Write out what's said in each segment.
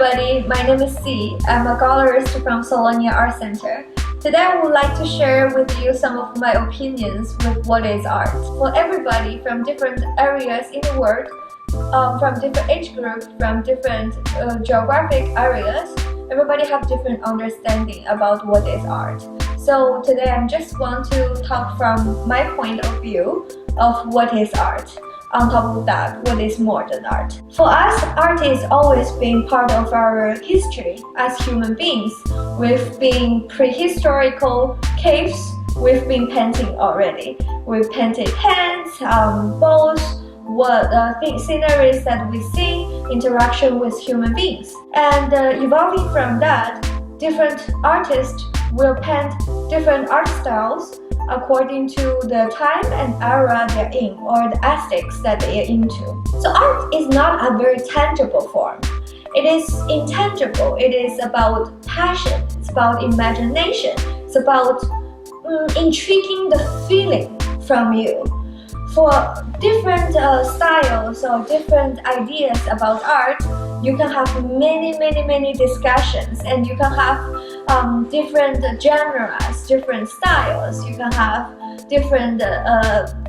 everybody, my name is C. I'm a gallerist from Solonia Art Center. Today I would like to share with you some of my opinions with what is art. For everybody from different areas in the world, from different age groups, from different geographic areas, everybody have different understanding about what is art. So today I just want to talk from my point of view of what is art. On top of that, what is modern art? For us, art is always been part of our history as human beings. We've been prehistorical caves, we've been painting already. We've painted hands, balls, sceneries that we see, interaction with human beings. And evolving from that, different artists will paint different art styles according to the time and era they're in or the aesthetics that they're into. So art is not a very tangible form. It is intangible. It is about passion. It's about imagination. It's about intriguing the feeling from you. For different styles or different ideas about art, you can have many discussions, and you can have different genres, different styles. You can have different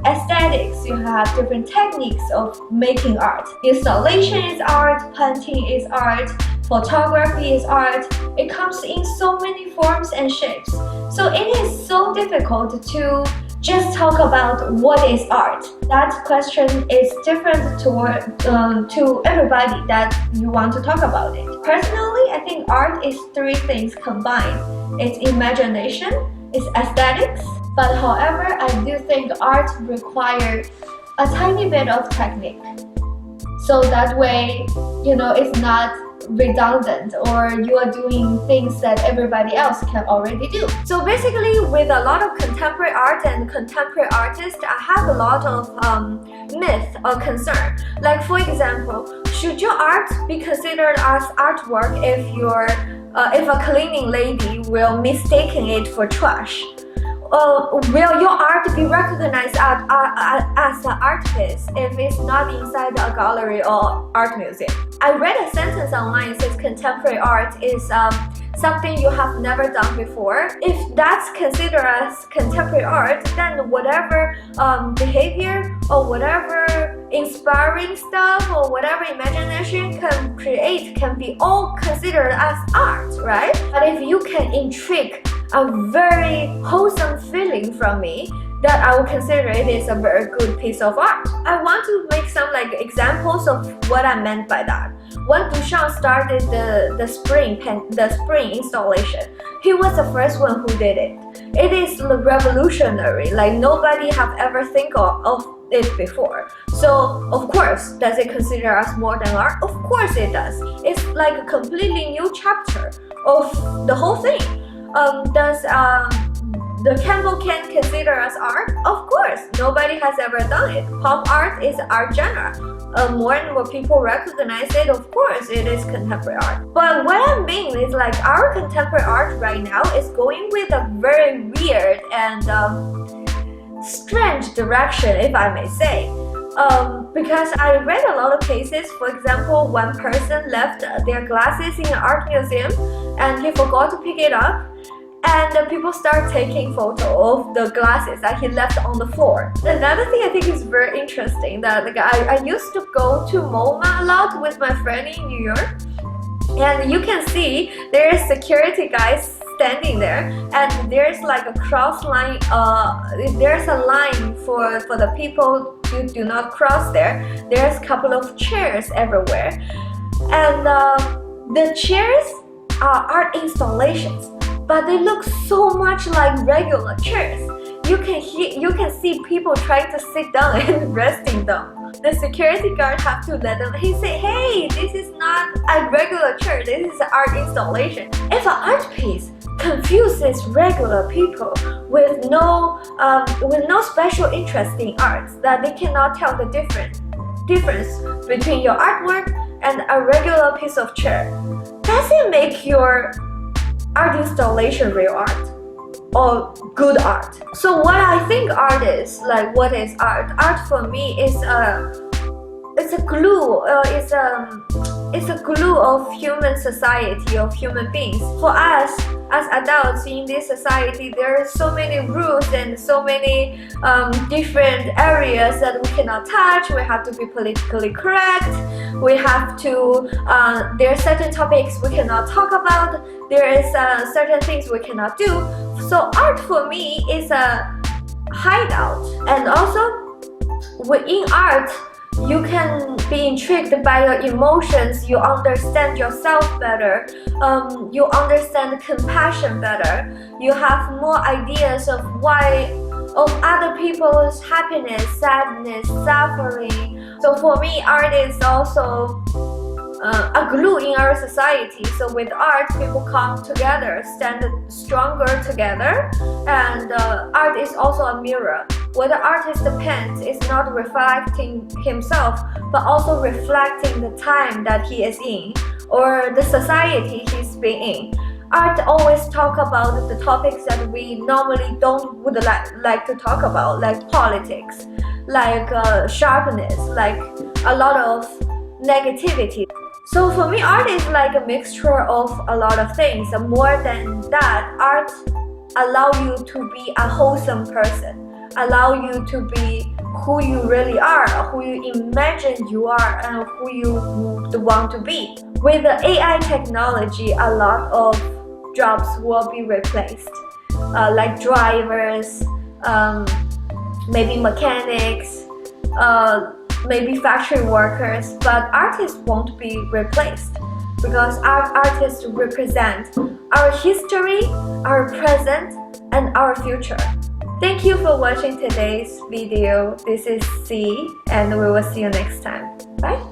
aesthetics. You have different techniques of making art. Installation is art, painting is art, photography is art. It comes in so many forms and shapes. So it is so difficult to just talk about what is art. That question is different to everybody that you want to talk about it. Personally, I think art is three things combined. It's imagination, it's aesthetics, but however, I do think art requires a tiny bit of technique. So that way, it's not redundant or you are doing things that everybody else can already do. So basically, with a lot of contemporary art and contemporary artists, I have a lot of myth or concern. Like for example, should your art be considered as artwork if a cleaning lady will mistaken it for trash? Will your art be recognized as an art piece if it's not inside a gallery or art museum? I read a sentence online that says contemporary art is something you have never done before. If that's considered as contemporary art, then whatever behavior or whatever inspiring stuff or whatever imagination can create can be all considered as art, right? But if you can intrigue a very wholesome feeling from me, that I will consider it is a very good piece of art. I want to make some examples of what I meant by that. When Duchamp started the spring installation, he was the first one who did it. It is revolutionary, like nobody have ever think of it before. So of course, does it consider as modern art? Of course it does. It's like a completely new chapter of the whole thing. Does the Campbell can consider as art? Of course, nobody has ever done it. Pop art is art genre. More and more people recognize it. Of course, it is contemporary art. But what I mean is our contemporary art right now is going with a very weird and strange direction, if I may say. Because I read a lot of cases. For example, one person left their glasses in an art museum and he forgot to pick it up. And people start taking photo of the glasses that he left on the floor. Another thing I think is very interesting that I used to go to MoMA a lot with my friend in New York, and you can see there's security guys standing there, and there's a cross line. There's a line for the people who do not cross there. There's a couple of chairs everywhere, and the chairs are art installations. But they look so much like regular chairs. You can see people trying to sit down and resting them. The security guard have to let them. He say, "Hey, this is not a regular chair. This is an art installation." If an art piece confuses regular people with no special interest in art, that they cannot tell the difference between your artwork and a regular piece of chair, does it make your art installation real art or good art? So what I think art is, what is art? Art for me is it's a glue, is a glue of human society, of human beings. For us as adults in this society, there are so many rules and so many different areas that we cannot touch. We have to be politically correct. We have to, there are certain topics we cannot talk about. There is certain things we cannot do. So art for me is a hideout. And also within art, you can be intrigued by your emotions, you understand yourself better, you understand compassion better, you have more ideas of other people's happiness, sadness, suffering. So for me, art is also a glue in our society. So with art, people come together, stand stronger together, and art is also a mirror. What the artist paints is not reflecting himself, but also reflecting the time that he is in, or the society he's been in. Art always talk about the topics that we normally would like to talk about, like politics, like sharpness, like a lot of negativity. So for me, art is like a mixture of a lot of things. More than that, art allow you to be a wholesome person, allow you to be who you really are, who you imagine you are, and who you want to be. With the AI technology, a lot of jobs will be replaced, like drivers, maybe mechanics, maybe factory workers, but artists won't be replaced because our artists represent our history, our present, and our future. Thank you for watching today's video. This is C, and we will see you next time. Bye!